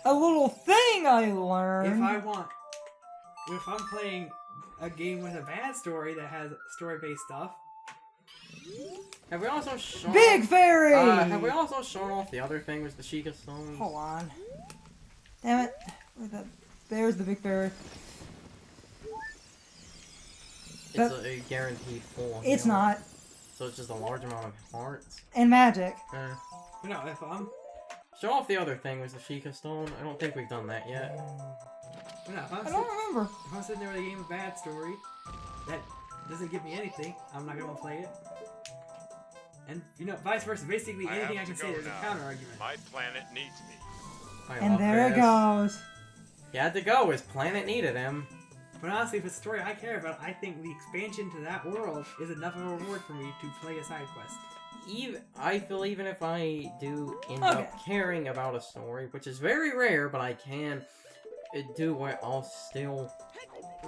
a little thing I learned. If I'm playing a game with a bad story that has story-based stuff. Have we also shown Big Fairy! Have we also shown off the other thing with the Sheikah Stones? Hold on. Damn it. There's the Big Fairy. It's a guaranteed full. It's not. So it's just a large amount of hearts. And magic. No, if I'm... Show off the other thing with the Sheikah Stone. I don't think we've done that yet. No, I don't remember. If I'm sitting there with a game of bad story that doesn't give me anything, I'm not going to play it. And, vice versa. Basically, anything I can say is a counter-argument. My planet needs me. And there it goes. He had to go. His planet needed him. But honestly, if it's a story I care about, I think the expansion to that world is enough of a reward for me to play a side quest. I feel even if I do end up caring about a story, which is very rare, but I can do it, I'll still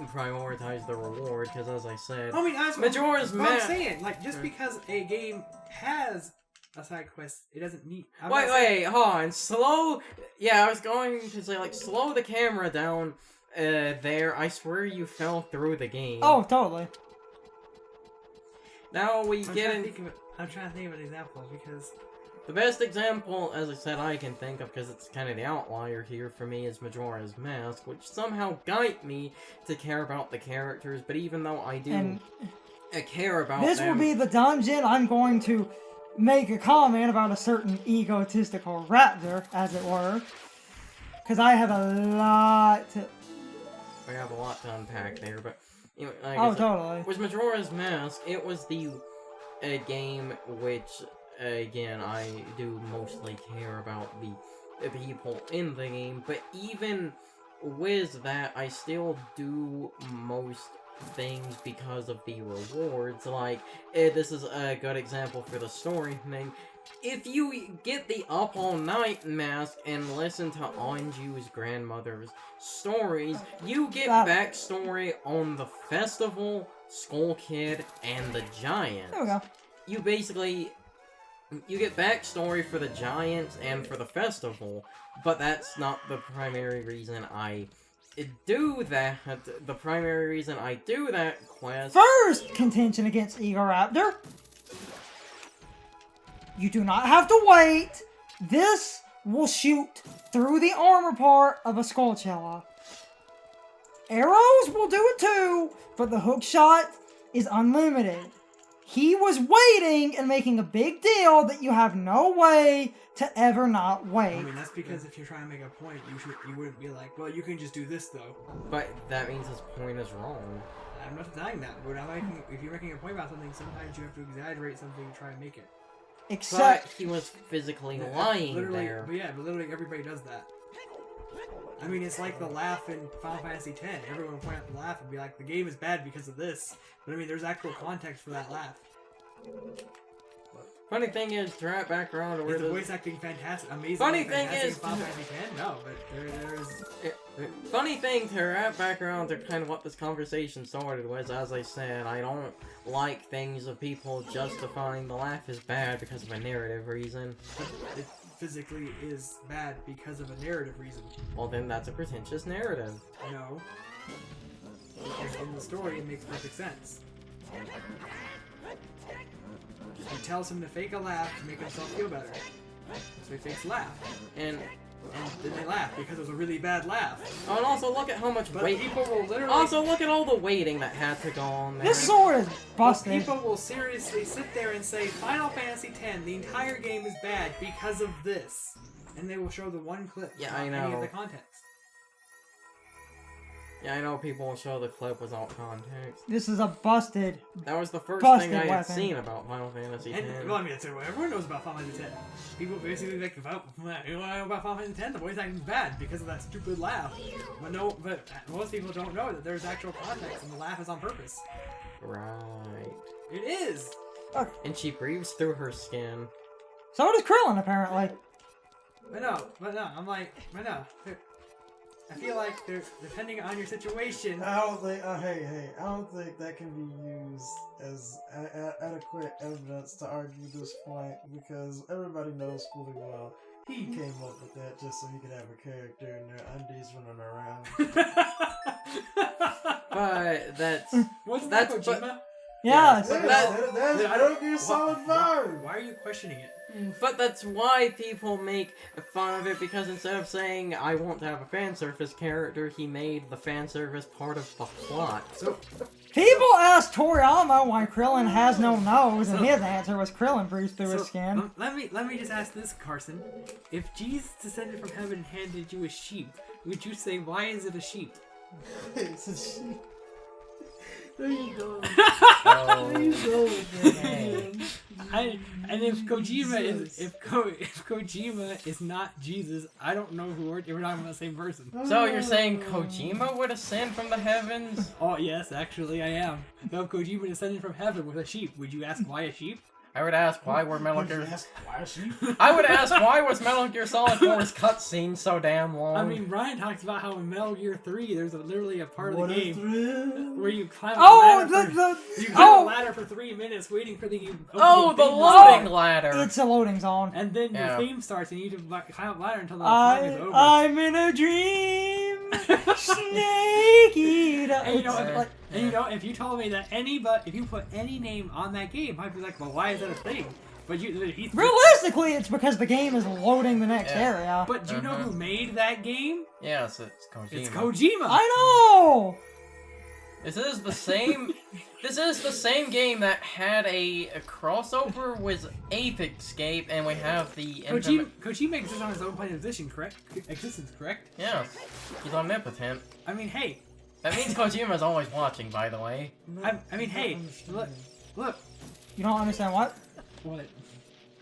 prioritize the reward, because as I said, Majora's Mask. I'm saying, just because a game has a side quest, it doesn't need... Wait, hold on, slow... Yeah, I was going to say, slow the camera down there. I swear you fell through the game. Oh, totally. Now we get in... I'm trying to think of an example, because... The best example, as I said, I can think of, because it's kind of the outlier here for me, is Majora's Mask, which somehow got me to care about the characters, but even though I do care about this them... will be the dungeon. I'm going to make a comment about a certain egotistical raptor, as it were, because I have a lot to... We have a lot to unpack there, but... totally. With Majora's Mask, it was the game which... Again, I do mostly care about the people in the game, but even with that, I still do most things because of the rewards. This is a good example for the story thing. If you get the Up All Night mask and listen to Anju's grandmother's stories, you get backstory on the festival, Skull Kid, and the Giants. There we go. You get backstory for the Giants and for the festival, but that's not the primary reason I do that. The primary reason I do that quest... First contention against Egoraptor. You do not have to wait. This will shoot through the armor part of a Skullcella. Arrows will do it too, but the hook shot is unlimited. He was waiting and making a big deal that you have no way to ever not wait. I mean, that's because if you're trying to make a point, you wouldn't be like, well, you can just do this, though. But that means his point is wrong. I'm not denying that, but if you're making a point about something, sometimes you have to exaggerate something to try and make it. Except... But he was physically lying there. But literally everybody does that. I mean, it's like the laugh in Final Fantasy X. Everyone would point out the laugh and be like, the game is bad because of this. But I mean, there's actual context for that laugh. Funny thing is, to wrap back around to where is the voice acting fantastic, amazing? Funny thing is, Final Fantasy X? No, but there's... Funny thing to wrap back around to kind of what this conversation started was, as I said, I don't like things of people justifying the laugh is bad because of a narrative reason. It physically is bad because of a narrative reason. Well, then that's a pretentious narrative. No. Because in the story, it makes perfect sense. He tells him to fake a laugh to make himself feel better. So he fakes a laugh. And then they laugh because it was a really bad laugh. Oh, and also look at how much weight. People will literally... Also, look at all the waiting that had to go on there. This sword is busted. People will seriously sit there and say, Final Fantasy X, the entire game is bad because of this. And they will show the one clip without any of the context. Yeah, I know people will show the clip without context. This is a busted. That was the first thing I had seen about Final Fantasy X. Well, I mean, that's what everyone knows about Final Fantasy X. People basically like, you know about Final Fantasy X, the voice acting is bad because of that stupid laugh. But most people don't know that there's actual context and the laugh is on purpose. Right. It is! Okay. And she breathes through her skin. So does Krillin, apparently. But no, I'm like, I feel like depending on your situation. I don't think. I don't think that can be used as adequate evidence to argue this point because everybody knows fully well He came up with that just so he could have a character in their undies running around. But that's Wasn't That's- that Kojima? Yes. but That's Then- Metal Gear Solid 5! Why are you questioning it? But that's why people make fun of it, because instead of saying, I want to have a fan service character, he made the fan service part of the plot. So, People asked Toriyama why Krillin has no nose, and his answer was Krillin breathes through his skin. let me just ask this, Carson. If Jesus descended from heaven and handed you a sheep, would you say, why is it a sheep? It's a sheep. There you go. Oh, There you go with okay. that. And if Kojima Jesus. if Kojima is not Jesus, I don't know who we're not even the same person. So you're saying Kojima would ascend from the heavens? Oh yes, actually I am. Now if Kojima descended from heaven with a sheep, would you ask why a sheep? I would ask why were Metal Did you Gear... ask why a sheep? I would ask why was Metal Gear Solid 4's cutscene so damn long? I mean, Ryan talks about how in Metal Gear 3 there's literally a part of What the a game thrill. where you climb Oh, the ladder the you climb oh, the ladder for 3 minutes waiting for the oh, the theme loading to ladder! it's a loading zone. and then Yeah. the theme starts and you need to climb up the ladder until the song is over. I'm in a dream, snake eater. And you know, It's if, like- and you know, if you told me that if you put any name on that game, I'd be like, well, why is that a thing? But realistically, it's because the game is loading the next Yeah. area. But do you know who made that game? Yes, it's Kojima. It's Kojima. I know. This is the same. This is the same game that had a crossover with Ape Escape, and we have the Kojima exists on his own plane of existence, correct? Yes, he's omnipotent. I mean, hey, That means Kojima's always watching, by the way. I mean, hey, look. You don't understand what? What?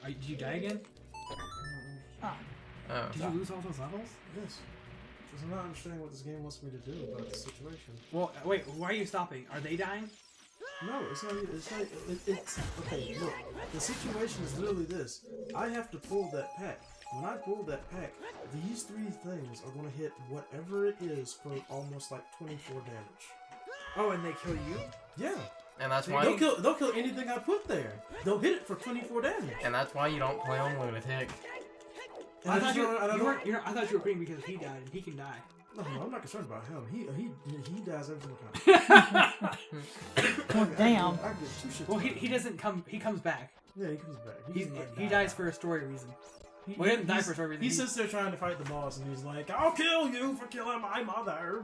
Did you die again? Oh. Oh. Did you lose all those levels? Yes. Because I'm not understanding what this game wants me to do about the situation. Well, wait. Why are you stopping? Are they dying? No, it's not. It's okay. Look, the situation is literally this. I have to pull that pack. When I pull that pack, these 3 things are going to hit whatever it is for almost like 24 damage. Oh, and they kill you? Yeah. And that's why. They'll kill anything I put there. They'll hit it for 24 damage. And that's why you don't play on Lunatic. And I thought you don't- I thought you were agreeing because he died and he can die. No, I'm not concerned about him. He dies every single time. Well, damn. I get 2 shits. Well, he doesn't come. He comes back. Yeah, he comes back. He dies for a story reason. Well, he didn't die for a story reason. He sits there trying to fight the boss, and he's like, "I'll kill you for killing my mother."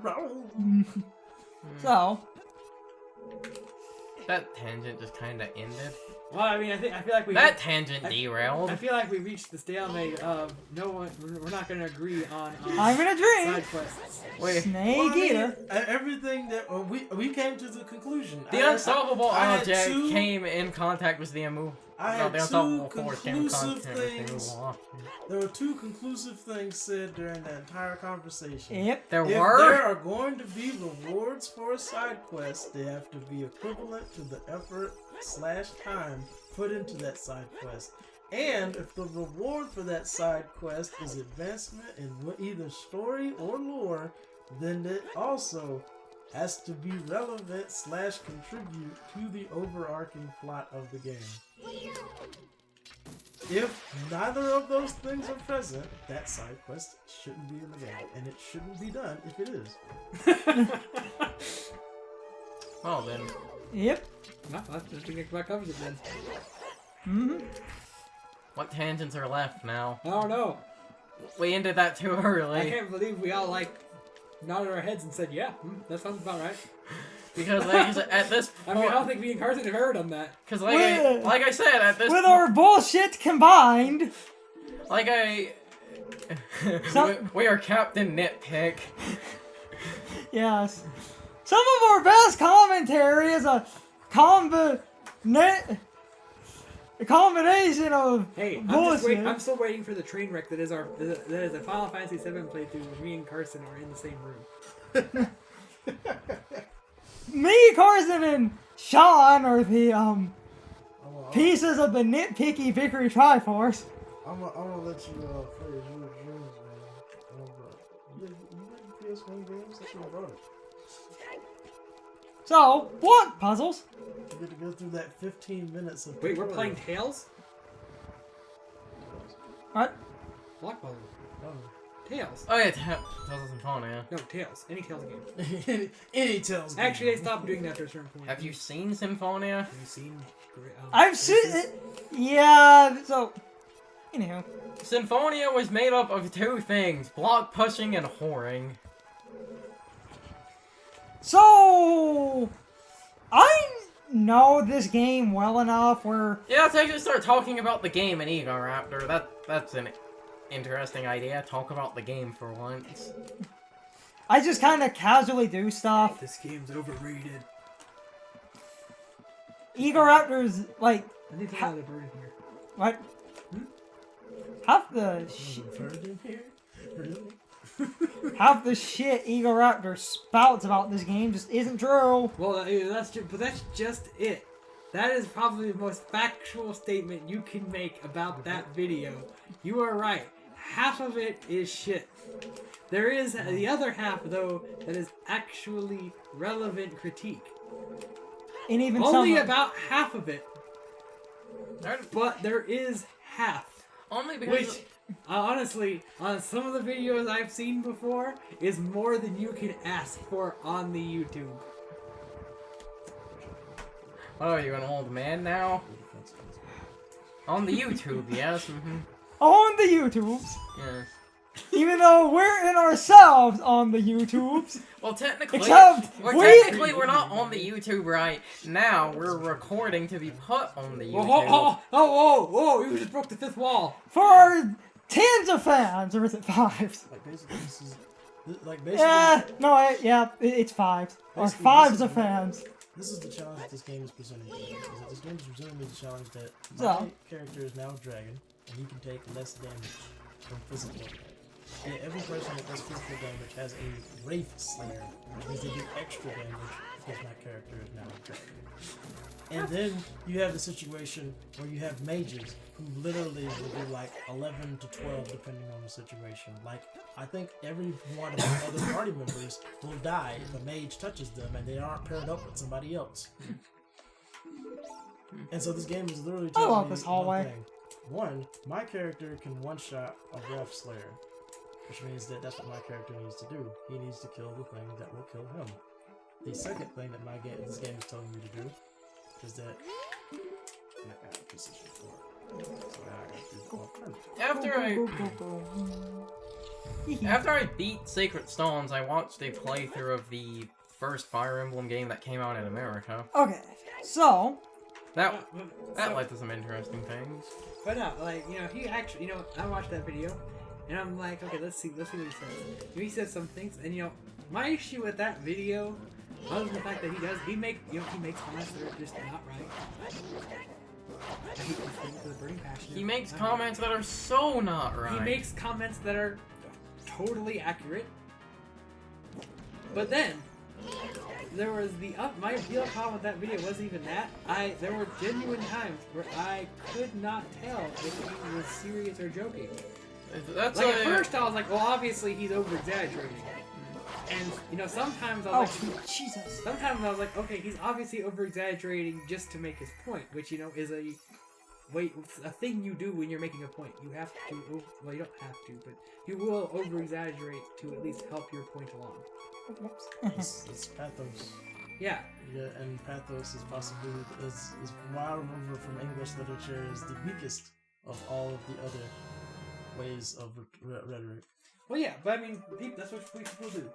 So, That tangent just kind of ended. Well, I mean, I feel like we. That tangent derailed. I feel like we reached the stalemate of no one. We're not going to agree on I'm in a dream. side quests. Wait. Snake eater. Everything that we came to the conclusion. The unsolvable I had object two- came in contact with the immovable. I had the two unsolvable force came in conclusive contact with the things. immovable object. There were 2 conclusive things said during the entire conversation. Yep. There If were. there are going to be rewards for a side quest, they have to be equivalent to the effort/time put into that side quest. And if the reward for that side quest is advancement in either story or lore, then it also has to be relevant/contribute to the overarching plot of the game. If neither of those things are present, that side quest shouldn't be in the game, and it shouldn't be done if it is. Well then. Yep. No, I think that about covers it then. Mm-hmm. What tangents are left now? I don't know. We ended that too I early. can't believe we all nodded our heads and said, "Yeah, that sounds about right." Because like, at this I point, mean, I don't think me and Carson have ever done that. because like I said, at this With our bullshit combined, like I, Some- we are Captain Nitpick. yes. Some of our best commentary is a combination of Hey, bullshit. I'm still waiting for the train wreck that is a Final Fantasy VII playthrough where me and Carson are in the same room. Me, Carson, and Sean are the pieces of the nitpicky Vickery Triforce. I'm gonna let you play as your dreams, man. You like PS1 games? That's what I brought it. So, what puzzles? You get to go through that 15 minutes of Wait, we're tutorial. playing Tails? What? Block puzzle. Oh. Tails. Oh yeah, Tales of Symphonia. No, Tails. Any Tails game. Any Tails game. Actually, they stopped doing that after a certain point. Have you seen Symphonia? Have you seen? I've seen it. Yeah. So, anyhow. Symphonia was made up of two things: block pushing and whoring. So, I know this game well enough where... Yeah, let's actually start talking about the game in Ego Raptor. That's an interesting idea. Talk about the game for once. I just kind of casually do stuff. This game's overrated. Ego Raptor's, like... I need to know the bird here. What? Half the shit... Bird in here? Really? Half the shit Ego Raptor spouts about this game just isn't true. Well, that's true, but that's just it. That is probably the most factual statement you can make about that video. You are right. Half of it is shit. There is the other half, though, that is actually relevant critique. And even Only some... about half of it. But there is half. Only because... Which, honestly, on some of the videos I've seen before, is more than you can ask for on the YouTube. Oh, you're an old man now? On the YouTube, yes. On the YouTubes. Yeah. Even though we're in ourselves on the YouTubes. Well, technically, Except we're not on the YouTube right now. We're recording to be put on the YouTube. Whoa, you just broke the fifth wall. For our tens of fans, or is it fives? Like basically, this is basically. It's fives. Or Basically, fives this of is- fans. This is the challenge that this game is presenting to me. Is that this game is presenting me the challenge that So? my character is now a dragon, and he can take less damage from physical damage. And every person that does physical damage has a Wraith Slayer, which means they do extra damage because my character is now a dragon. And then you have the situation where you have mages who literally will do like 11 to 12 depending on the situation. Like, I think every one of the other party members will die if a mage touches them and they aren't paired up with somebody else. And so this game is literally telling love me this one hallway. thing. One, my character can one-shot a Wraith Slayer, which means that that's what my character needs to do. He needs to kill the thing that will kill him. The second thing that this game is telling me to do is that I got precision 4. So now I got to do all kinds of After I beat Sacred Stones, I watched a playthrough of the first Fire Emblem game that came out in America. Okay, so... That led to some interesting things. But no, like, he actually, I watched that video, and I'm like, okay, let's see what he says. He says some things, and my issue with that video, other than the fact that he makes comments that are just not right. He makes comments that are so not right. He makes comments that are totally accurate. But then, there was my real problem with that video wasn't even that. There were genuine times where I could not tell if he was serious or joking. That's Like, at first I was like, well, obviously he's over-exaggerating. And, sometimes I was like... Jesus. Sometimes I was like, okay, he's obviously over-exaggerating just to make his point, which, is a thing you do when you're making a point. You have to, well, you don't have to, but you will over-exaggerate to at least help your point along. It's pathos. Yeah. Yeah, and pathos is possibly, is from what I remember from English literature, is the weakest of all of the other ways of rhetoric. Well, yeah, but I mean, that's what people do.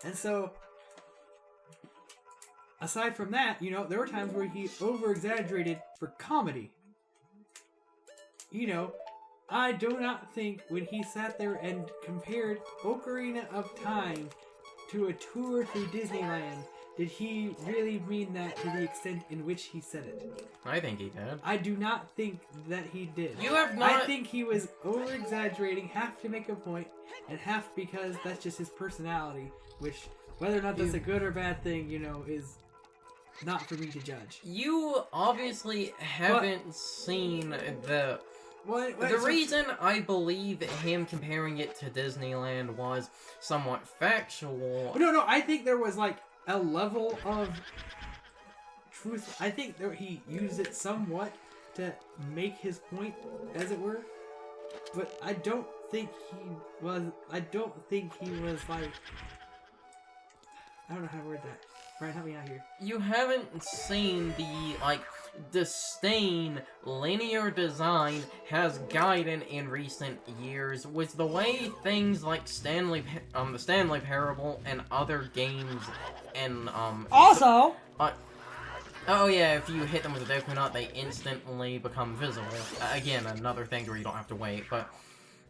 And so, aside from that, there were times where he over-exaggerated for comedy. I do not think when he sat there and compared Ocarina of Time to a tour through Disneyland, did he really mean that to the extent in which he said it? I think he did. I do not think that he did. You have not... I think he was over-exaggerating, half to make a point, and half because that's just his personality, which, whether or not that's a good or bad thing, is not for me to judge. You obviously haven't seen the... The reason I believe him comparing it to Disneyland was somewhat factual. No, I think there was, like, a level of truth. I think he used it somewhat to make his point, as it were. But I don't think he was. I don't think he was like. I don't know how to word that. Brian, help me out here. You haven't seen the, like, disdain linear design has guided in recent years with the way things like the Stanley Parable and other games and, Also, oh yeah, if you hit them with a Deku they instantly become visible. Again, another thing where you don't have to wait, but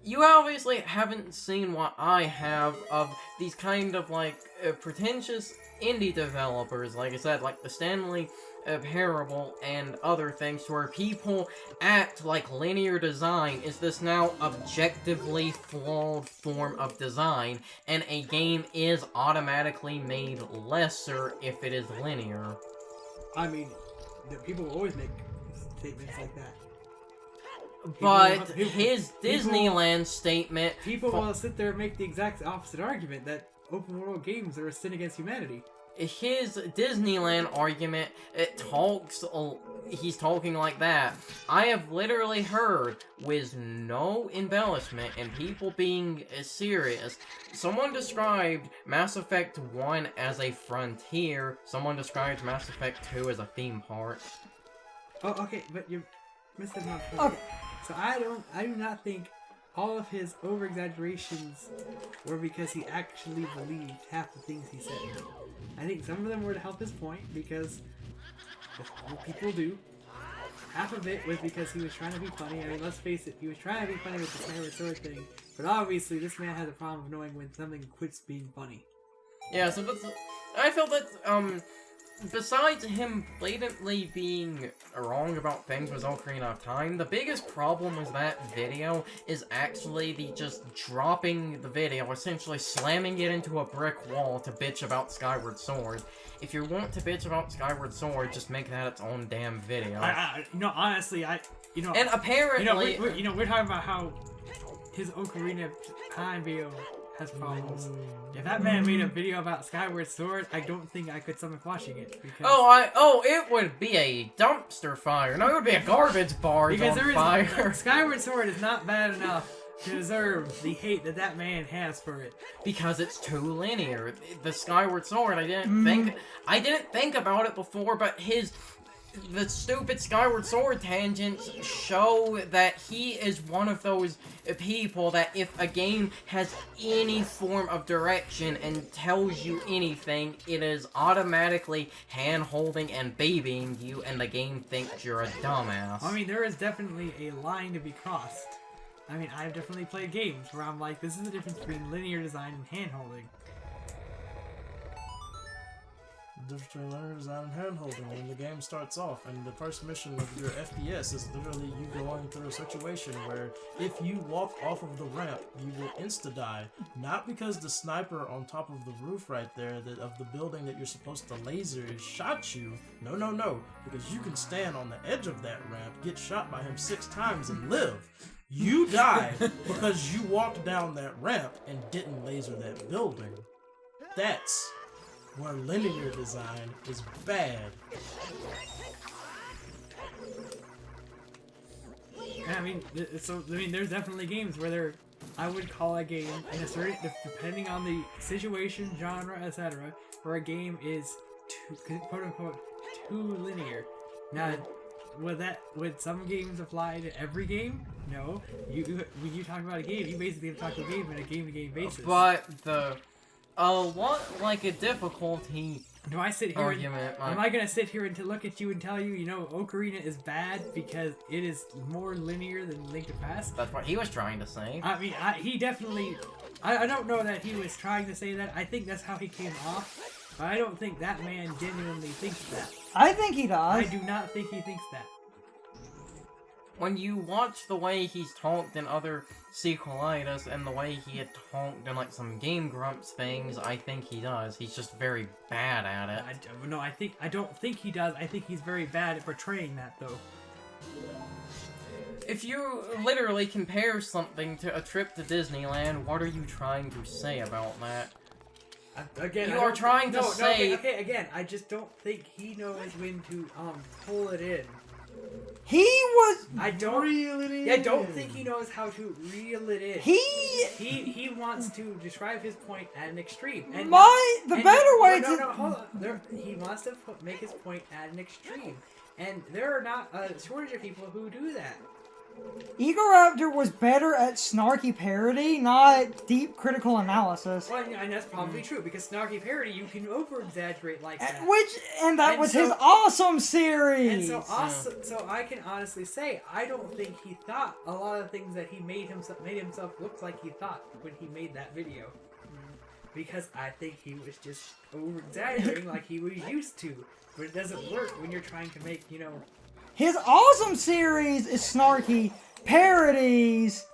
you obviously haven't seen what I have of these kind of, like, pretentious indie developers, like I said, like the Stanley Parable and other things, where people act like linear design is this now objectively flawed form of design, and a game is automatically made lesser if it is linear. I mean, people always make statements like that. But his Disneyland statement... People will sit there and make the exact opposite argument, that open world games are a sin against humanity. His Disneyland argument, he's talking like that. I have literally heard, with no embellishment and people being serious, someone described Mass Effect 1 as a frontier, someone described Mass Effect 2 as a theme park. Oh, okay, but you're missing my point. okay. So I do not think all of his over-exaggerations were because he actually believed half the things he said. I think some of them were to help his point, because that's what people do. Half of it was because he was trying to be funny. I mean, let's face it, he was trying to be funny with the Skyward Sword thing, but obviously this man has a problem of knowing when something quits being funny. Yeah, so that's... I felt that, besides him blatantly being wrong about things with Ocarina of Time, the biggest problem with that video is actually the just dropping the video, essentially slamming it into a brick wall to bitch about Skyward Sword. If you want to bitch about Skyward Sword, just make that its own damn video. Honestly, and apparently... we're talking about how his Ocarina of Time video has problems. If that man made a video about Skyward Sword, I don't think I could stomach watching it. Because it would be a dumpster fire. No, it would be a garbage barge on fire. Skyward Sword is not bad enough to deserve the hate that man has for it. Because it's too linear. The Skyward Sword, I didn't think about it before, but the stupid Skyward Sword tangents show that he is one of those people that if a game has any form of direction and tells you anything, it is automatically hand-holding and babying you, and the game thinks you're a dumbass. I mean, there is definitely a line to be crossed. I mean, I've definitely played games where I'm like, this is the difference between linear design and hand-holding. The difference between linear design and hand-holding when the game starts off, and the first mission of your FPS is literally you going through a situation where if you walk off of the ramp, you will insta-die. Not because the sniper on top of the roof right there of the building that you're supposed to laser shot you. No. Because you can stand on the edge of that ramp, get shot by him 6 times and live. You died because you walked down that ramp and didn't laser that building. That's where linear design is bad. I mean, there's definitely games where I would call a game in a certain, depending on the situation, genre, etc., where a game is too, quote unquote, too linear. Now, would some games apply to every game? No. When you talk about a game, you basically have to talk to a game on a game-to-game basis. But what a difficulty do I sit here argument? Am I gonna sit here and to look at you and tell you, Ocarina is bad because it is more linear than Link to the Past? That's what he was trying to say. I mean, he definitely... I don't know that he was trying to say that. I think that's how he came off. But I don't think that man genuinely thinks that. I think he does. I do not think he thinks that. When you watch the way he's talked in other sequelitis and the way he had talked in like some Game Grumps things, I think he does. He's just very bad at it. I don't think he does. I think he's very bad at portraying that, though. If you literally compare something to a trip to Disneyland, what are you trying to say about that? Again, you are trying to say... Okay, again, I just don't think he knows when to pull it in. He was I don't Reel it in. Yeah, I don't think he knows how to reel it in. He wants to describe his point at an extreme. And the better way to no, hold on. He wants to make his point at an extreme, and there are not a shortage of people who do that. Egoraptor was better at snarky parody, not deep critical analysis. Well, and that's probably true because snarky parody you can over exaggerate like that. That was his awesome And series. so I can honestly say I don't think he thought a lot of things that he made himself look like he thought when he made that video. Because I think he was just over exaggerating like he was used to. But it doesn't work when you're trying to make, His awesome series is snarky parodies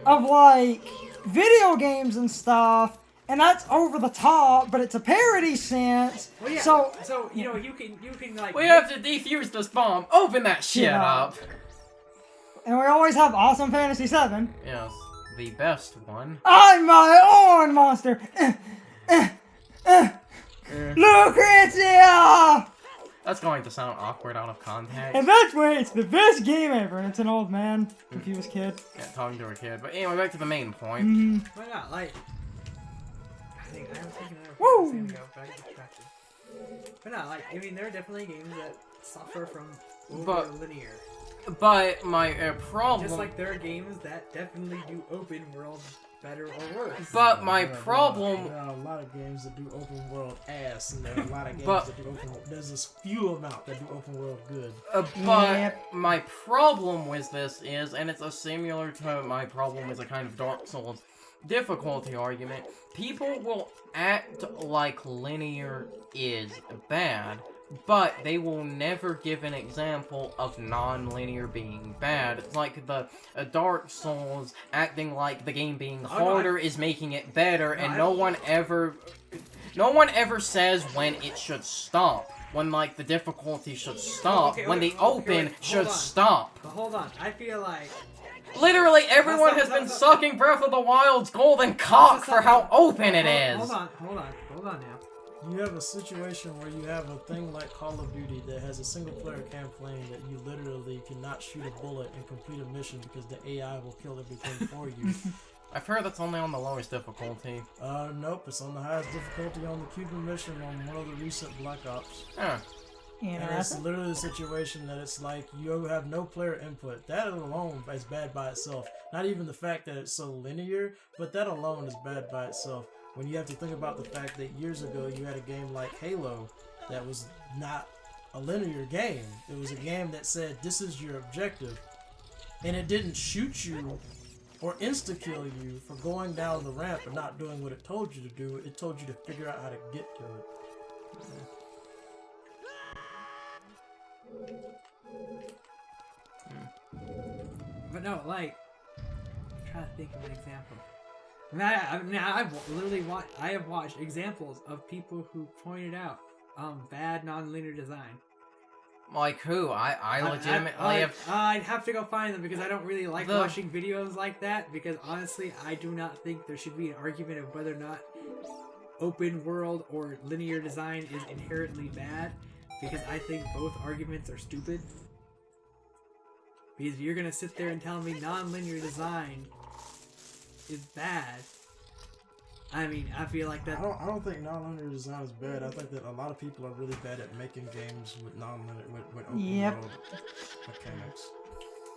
of like video games and stuff, and that's over the top, but it's a parody sense. Well, yeah. So you can like. We have to defuse this bomb. Open that shit up. And we always have Awesome Fantasy 7. Yes, the best one. I'm my own monster. Lucrezia! That's going to sound awkward out of context. And that's why it's the best game ever. And it's an old man, confused kid. Yeah, talking to a kid. But anyway, back to the main point. Why not? Like, I think I was thinking another Woo! thing ago, but I got distracted. But no, like, I mean, there are definitely games that suffer from over-linear. But my problem... Just like there are games that definitely do open world better or worse. But my problem... There are a lot of games that do open world ass, and there are a lot of games that do open world... There's a few amount that do open world good. But my problem with this is, and it's a similar to my problem with a kind of Dark Souls difficulty argument, people will act like linear is bad, but they will never give an example of non-linear being bad. It's like the Dark Souls acting like the game being harder is making it better, and no one ever says when it should stop. When, like, the difficulty should stop. When the open should stop. But hold on, I feel like... Literally, everyone has been sucking Breath of the Wild's golden cock for how open it is. Hold on now. You have a situation where you have a thing like Call of Duty that has a single-player campaign that you literally cannot shoot a bullet and complete a mission because the AI will kill everything for you. I've heard that's only on the lowest difficulty. Nope, it's on the highest difficulty on the Cuban mission on one of the recent Black Ops. Huh. And it's literally a situation that it's like you have no player input. That alone is bad by itself. Not even the fact that it's so linear, but that alone is bad by itself. When you have to think about the fact that years ago you had a game like Halo that was not a linear game. It was a game that said, this is your objective. And it didn't shoot you or insta-kill you for going down the ramp and not doing what it told you to do. It told you to figure out how to get to it. But no, like, I'm trying to think of an example. I have watched examples of people who pointed out bad non-linear design. Like who? I legitimately have... I'd have to go find them because I don't really like watching videos like that because honestly, I do not think there should be an argument of whether or not open world or linear design is inherently bad because I think both arguments are stupid. Because if you're gonna sit there and tell me non-linear design is bad, I mean, I feel like that... I don't think non-linear design is bad. I think that a lot of people are really bad at making games with non-linear, with open world mechanics.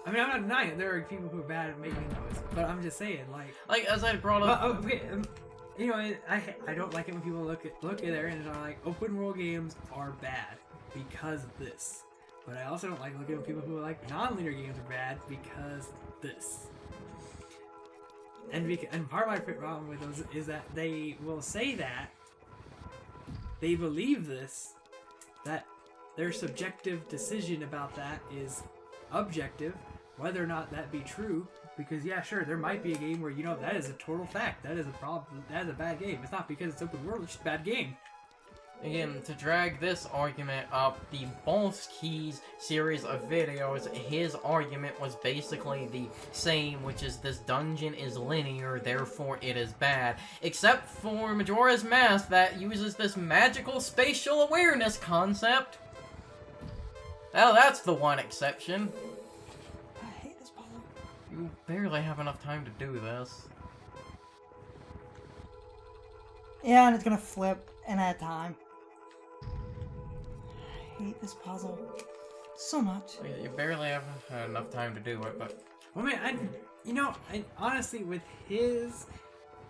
I mean, I'm not denying it. There are people who are bad at making those, but I'm just saying, like as I brought up... you know, I don't like it when people look at there and are like, open world games are bad because of this. But I also don't like looking at people who are like, non-linear games are bad because of this. And part of my problem with those is that they will say that they believe this, that their subjective decision about that is objective, whether or not that be true. Because yeah, sure, there might be a game where that is a total fact, that is a problem, that is a bad game. It's not because it's open world; it's just a bad game. Again, to drag this argument up, the Boss Keys series of videos, his argument was basically the same, which is this dungeon is linear, therefore it is bad. Except for Majora's Mask that uses this magical spatial awareness concept. Oh, that's the one exception. I hate this puzzle. You barely have enough time to do this. Yeah, and it's gonna flip and add time. I hate this puzzle so much. You barely have enough time to do it, but... Well, man, I honestly, with his...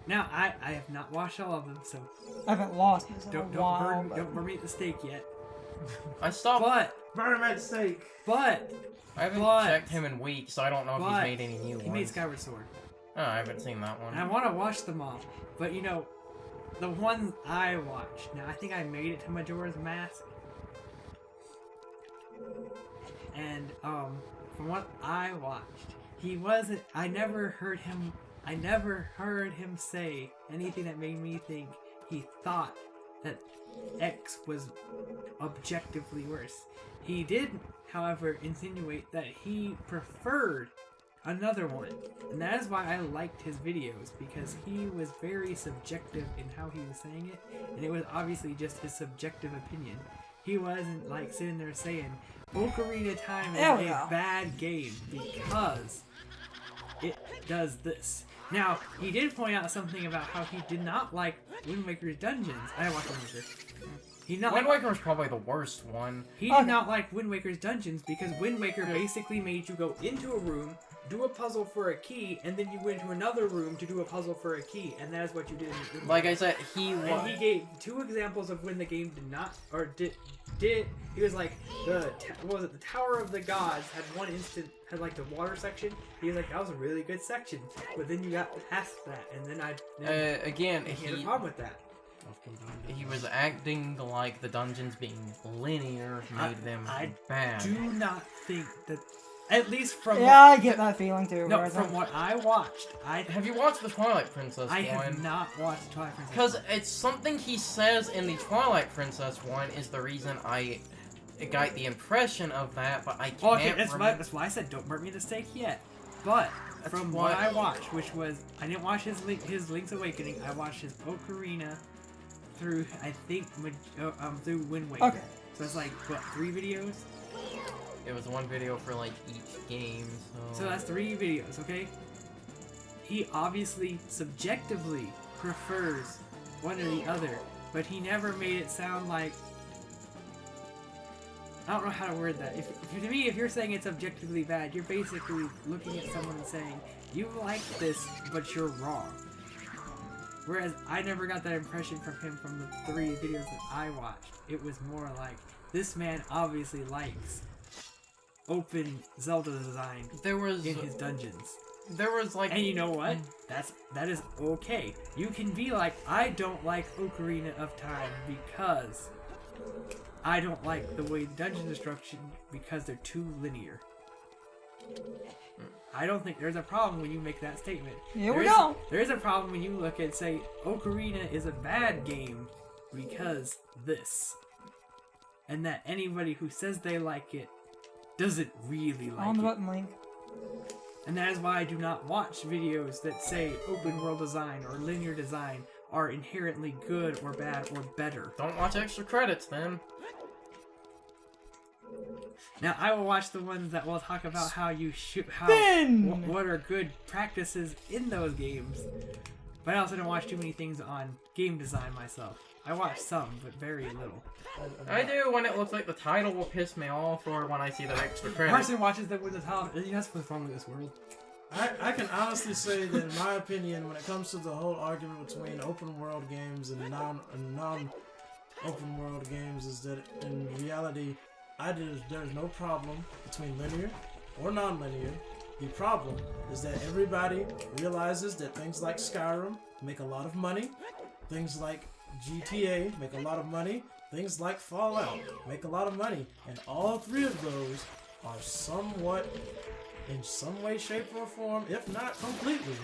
Now, I have not watched all of them, so... I haven't lost this in Don't a while. don't burn me at the stake yet. I stopped... But... Burn him at the stake. But... I haven't but- checked him in weeks, so I don't know if he's but made any new He ones. made Skyward Sword. Oh, I haven't seen that one. And I want to watch them all. But, the ones I watched... Now, I think I made it to Majora's Mask. And, from what I watched, he wasn't... I never heard him say anything that made me think he thought that X was objectively worse. He did, however, insinuate that he preferred another one. And that is why I liked his videos, because he was very subjective in how he was saying it, and it was obviously just his subjective opinion. He wasn't like sitting there saying, Ocarina of Time is There we a go. bad game because it does this. Now, he did point out something about how he did not like Wind Waker's dungeons. I watched Wind Waker. He did not Wind like, Waker was probably the worst one. he did not like Wind Waker's dungeons because Wind Waker basically made you go into a room, do a puzzle for a key, and then you went to another room to do a puzzle for a key, and that is what you did in Wind Waker. Like I said, And he gave 2 examples of when the game did not, or did. He was like the Tower of the Gods had one instant had like the water section. He was like, that was a really good section, but then you got past that, and then again, he had a problem with that. he was acting like the dungeons being linear made them I bad. do not think that, at least from Yeah, I get that feeling too. no, where I from think- what I watched, Have you watched the Twilight Princess I one? have not watched Twilight Princess. Because it's something he says in the Twilight Princess one is the reason I got the impression of that, but I can't Okay, that's remember. why I said don't burn me the stake yet. But That's from why- what I watched, which was I didn't watch his Link's Awakening. I watched his Ocarina through I think through Wind Waker. Okay. So it's like what 3 videos? It was one video for like each game, So that's 3 videos, okay? He obviously subjectively prefers one or the other, but he never made it sound like. I don't know how to word that. To me, if you're saying it's objectively bad, you're basically looking at someone and saying, you like this, but you're wrong. Whereas I never got that impression from him from the 3 videos that I watched. It was more like, this man obviously likes open Zelda design there was in his dungeons. like And you know what? That is okay. You can be like, I don't like Ocarina of Time because I don't like the way the dungeon destruction because they're too linear. I don't think there's a problem when you make that statement. Here we go. There is a problem when you look and say Ocarina is a bad game because this. And that anybody who says they like it doesn't really like On the it. button link. And that is why I do not watch videos that say open world design or linear design are inherently good or bad or better. don't watch extra credits then. Now I will watch the ones that will talk about how you shoot, Spin! what are good practices in those games. But I also don't watch too many things on game design myself. I watch some, but very little. I do when it looks like the title will piss me off, or when I see the extra credits. Person watches them with the title. That's what's wrong with this world. I can honestly say that in my opinion, when it comes to the whole argument between open world games and non open world games, is that in reality, there's no problem between linear or non-linear. The problem is that everybody realizes that things like Skyrim make a lot of money, things like GTA make a lot of money, things like Fallout make a lot of money, and all 3 of those are somewhat, in some way, shape, or form, if not completely,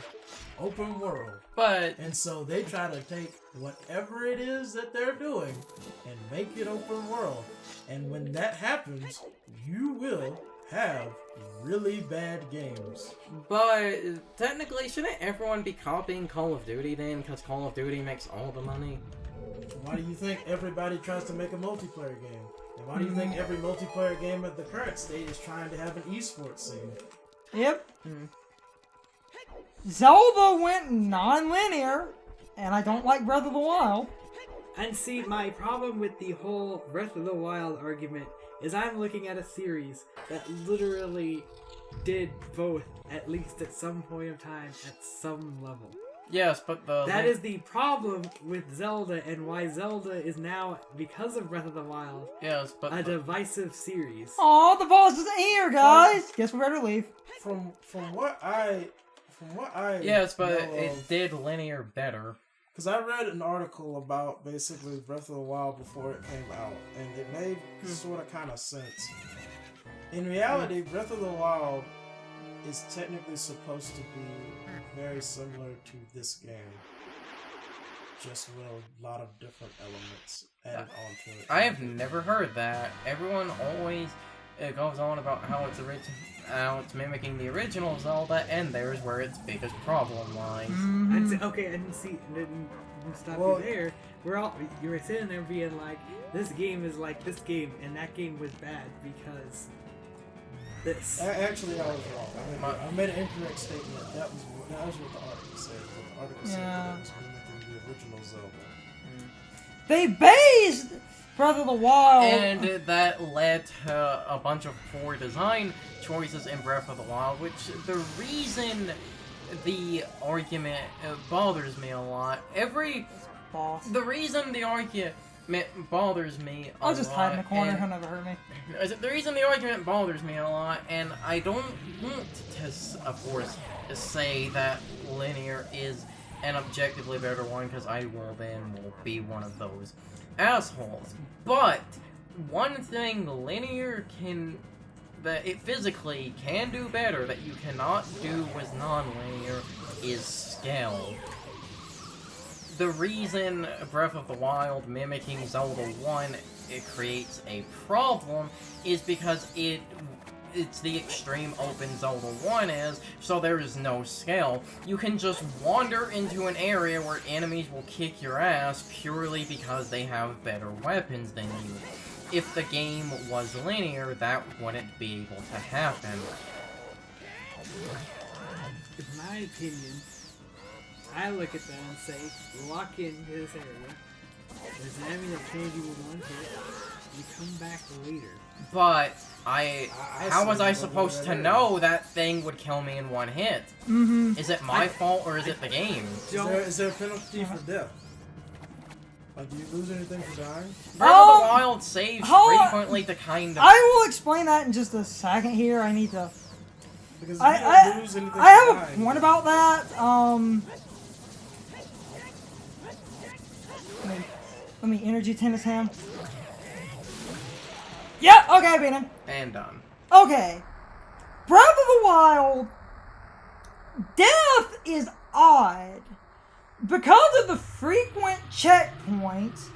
open world. But And so they try to take whatever it is that they're doing and make it open world. And when that happens, you will have really bad games. technically, shouldn't everyone be copying Call of Duty then? Because Call of Duty makes all the money. Why do you think everybody tries to make a multiplayer game? And why do you think every multiplayer game at the current state is trying to have an esports scene? Yep. Zelda went non-linear, and I don't like Breath of the Wild. And see, my problem with the whole Breath of the Wild argument is I'm looking at a series that literally did both, at least at some point of time, at some level. Yes, but that is the problem with Zelda, and why Zelda is now, because of Breath of the Wild, yes, but a divisive series. Aw, the boss isn't here, guys! Guess we better leave. From what I yes, but know it of, did linear better. because I read an article about basically Breath of the Wild before it came out, and it made sort of kind of sense. In reality, Breath of the Wild is technically supposed to be very similar to this game, just with a lot of different elements added onto it. I have never heard that. Everyone always goes on about how it's mimicking the original Zelda, and there's where its biggest problem lies. Okay, I didn't stop Well, you there. You were sitting there being like, this game is like this game, and that game was bad because this. Actually, I was wrong. I made an incorrect statement. That was what the article said. The article said that it was mimicking the original Zelda. They based Breath of the Wild... And that led to a bunch of poor design choices in Breath of the Wild, which the reason the argument bothers me a lot. The reason the argument bothers me a lot... I'll just hide in the corner, he'll never hurt me. The reason the argument bothers me a lot, and I don't want to, of course, say that linear is an objectively better one, because I will be one of those assholes. But one thing linear that it physically can do better that you cannot do with non-linear is scale. The reason Breath of the Wild mimicking Zelda 1 it creates a problem is because it's the extreme open Zelda 1 is, so there is no scale. You can just wander into an area where enemies will kick your ass purely because they have better weapons than you. If the game was linear, that wouldn't be able to happen. In my opinion, I look at that and say, walk into this area, there's an enemy that kills you with one hit, you come back later. But how was I supposed to know that thing would kill me in one hit? Is it my fault or is it the game? Is there a penalty for death? Like, do you lose anything for dying? Breath of the Wild saves frequently to kind of... I will explain that in just a second here. I need to... Because I have a point about that. Let me energy tennis him. Yeah, okay, beat him. And done. Okay. Breath of the Wild, death is odd. Because of the frequent checkpoints,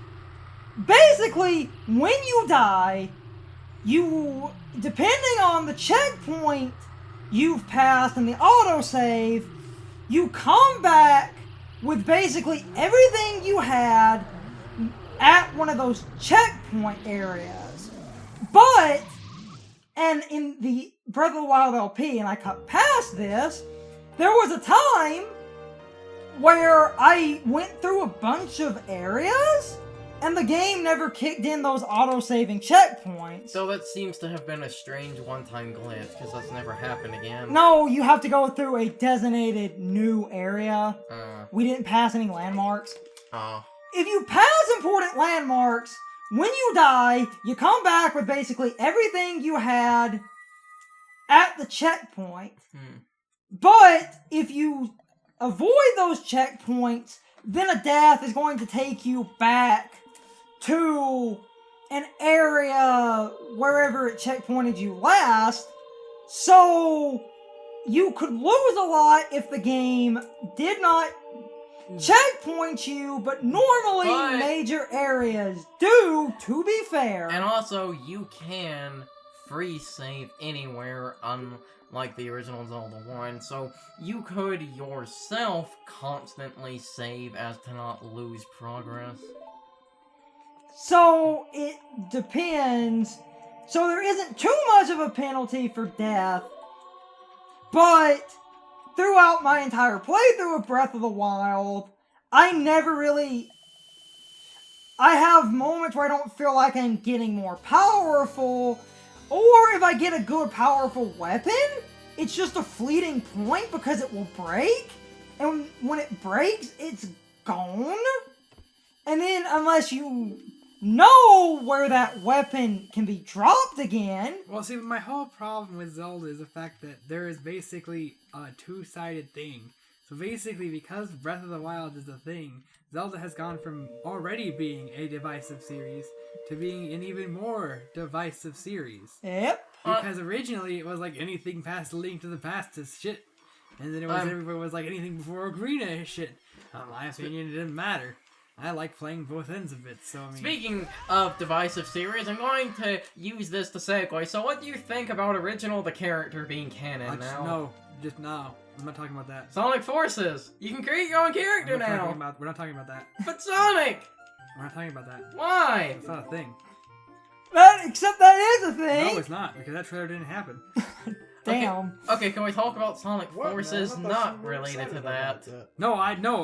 basically, when you die, depending on the checkpoint you've passed and the autosave, you come back with basically everything you had at one of those checkpoint areas. But, and in the Breath of the Wild LP, and I cut past this, there was a time where I went through a bunch of areas, and the game never kicked in those auto-saving checkpoints. So that seems to have been a strange one-time glitch, because that's never happened again. No, you have to go through a designated new area. We didn't pass any landmarks. Oh. If you pass important landmarks, when you die, you come back with basically everything you had at the checkpoint. But if you avoid those checkpoints, then a death is going to take you back to an area wherever it checkpointed you last. So you could lose a lot if the game did not checkpoint you, but normally major areas do, to be fair. And also, you can free save anywhere, unlike the original Zelda 1, so you could yourself constantly save as to not lose progress. So it depends. So there isn't too much of a penalty for death, but throughout my entire playthrough of Breath of the Wild, I have moments where I don't feel like I'm getting more powerful, or if I get a good powerful weapon, it's just a fleeting point because it will break, and when it breaks, it's gone. And then unless you know where that weapon can be dropped again. Well, see, my whole problem with Zelda is the fact that there is basically a two-sided thing. So basically, because Breath of the Wild is a thing, Zelda has gone from already being a divisive series to being an even more divisive series. Yep. Because originally it was like anything past Link to the Past is shit. And then everybody was like anything before Ocarina is shit. In my opinion, it didn't matter. I like playing both ends of it, so I mean... Speaking of divisive series, I'm going to use this to segue. So what do you think about Original, the character, being canon now? No. I'm not talking about that. Sonic Forces! You can create your own character now! We're not talking about that. But Sonic! We're not talking about that. Why? It's not a thing. Except that is a thing! No, it's not, because that trailer didn't happen. Damn. Okay, can we talk about Sonic What, Forces man? I thought not you were related excited to about that? No,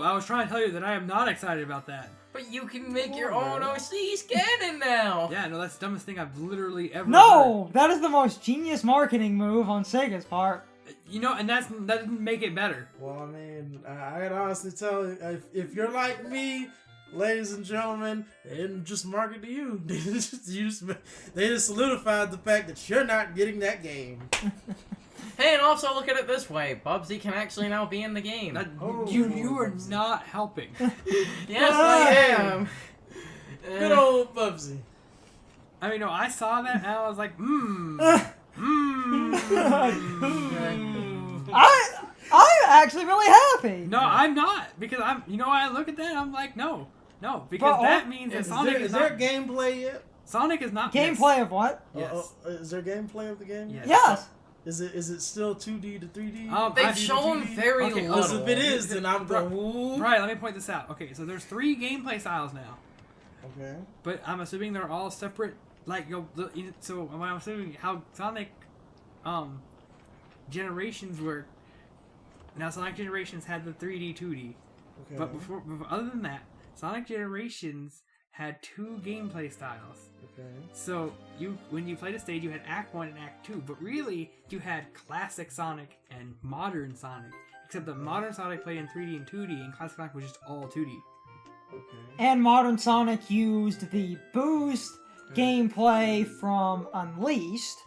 I was trying to tell you that I am not excited about that. But you can make your Come own on, man. OC's canon now! Yeah, no, that's the dumbest thing I've literally ever heard. No! That is the most genius marketing move on Sega's part. You know, and that didn't make it better. Well, I mean, I can honestly tell you, if you're like me, ladies and gentlemen, they didn't just market to you. They just solidified the fact that you're not getting that game. Hey, and also look at it this way. Bubsy can actually now be in the game. You are not helping. Yes, I am! Good old Bubsy. I mean, no, I saw that and I was like, I'm actually really happy. No, I'm not, because I look at that and I'm like, no, because But, that means that Sonic is there gameplay yet? Sonic is not Gameplay of what? Yes. Is there gameplay of the game yet? Yes. Yes. Is it still 2D to 3D? They've shown very Okay, little. Because if it is, then I'm going, ooh. Right, let me point this out. Okay, so there's 3 gameplay styles now, Okay. but I'm assuming they're all separate. Like, so I'm assuming how Sonic, generations work. Now, Sonic Generations had the 3D, 2D, Okay. but before, other than that, Sonic Generations had 2 gameplay styles. Okay. So when you played a stage, you had Act 1 and Act 2, but really you had classic Sonic and modern Sonic. Except that modern Sonic played in 3D and 2D, and classic Sonic was just all 2D. Okay. And Modern Sonic used the boost gameplay from Unleashed.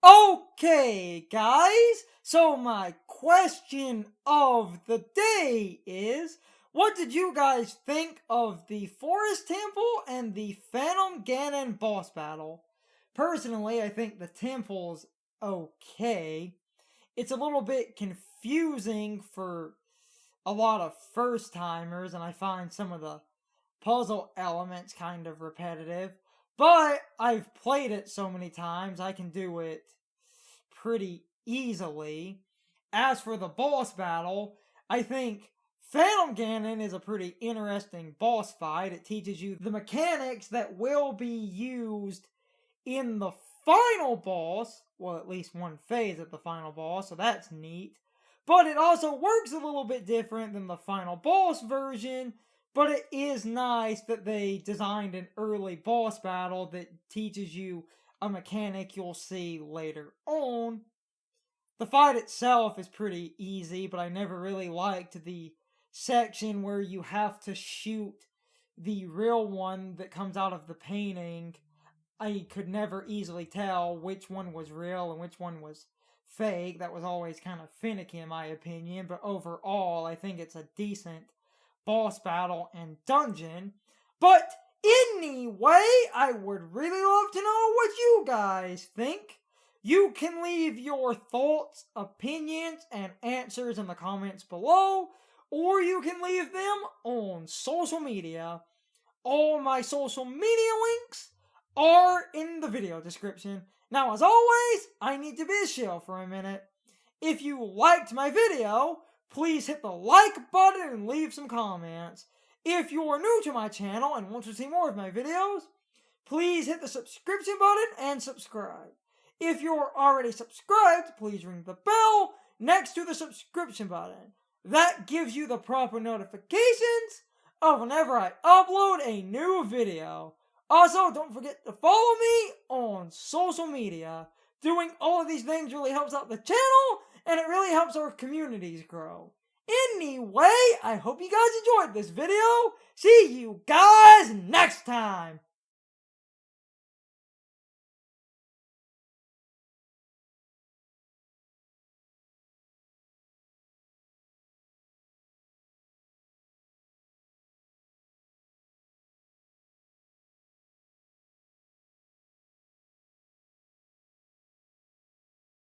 Okay, guys. So my question of the day is, what did you guys think of the Forest Temple and the Phantom Ganon boss battle? Personally, I think the temple's okay. It's a little bit confusing for a lot of first-timers, and I find some of the puzzle elements kind of repetitive. But I've played it so many times, I can do it pretty easily. As for the boss battle, I think Phantom Ganon is a pretty interesting boss fight. It teaches you the mechanics that will be used in the final boss, well, at least one phase of the final boss, so that's neat. But it also works a little bit different than the final boss version, but it is nice that they designed an early boss battle that teaches you a mechanic you'll see later on. The fight itself is pretty easy, but I never really liked the section where you have to shoot the real one that comes out of the painting. I could never easily tell which one was real and which one was fake. That was always kind of finicky in my opinion, but overall I think it's a decent boss battle and dungeon. But anyway, I would really love to know what you guys think. You can leave your thoughts, opinions, and answers in the comments below, or you can leave them on social media. All my social media links are in the video description. Now, as always, I need to be chill for a minute. If you liked my video, please hit the like button and leave some comments. If you're new to my channel and want to see more of my videos, please hit the subscription button and subscribe. If you're already subscribed, please ring the bell next to the subscription button. That gives you the proper notifications of whenever I upload a new video. Also, don't forget to follow me on social media. Doing all of these things really helps out the channel, and it really helps our communities grow. Anyway, I hope you guys enjoyed this video. See you guys next time.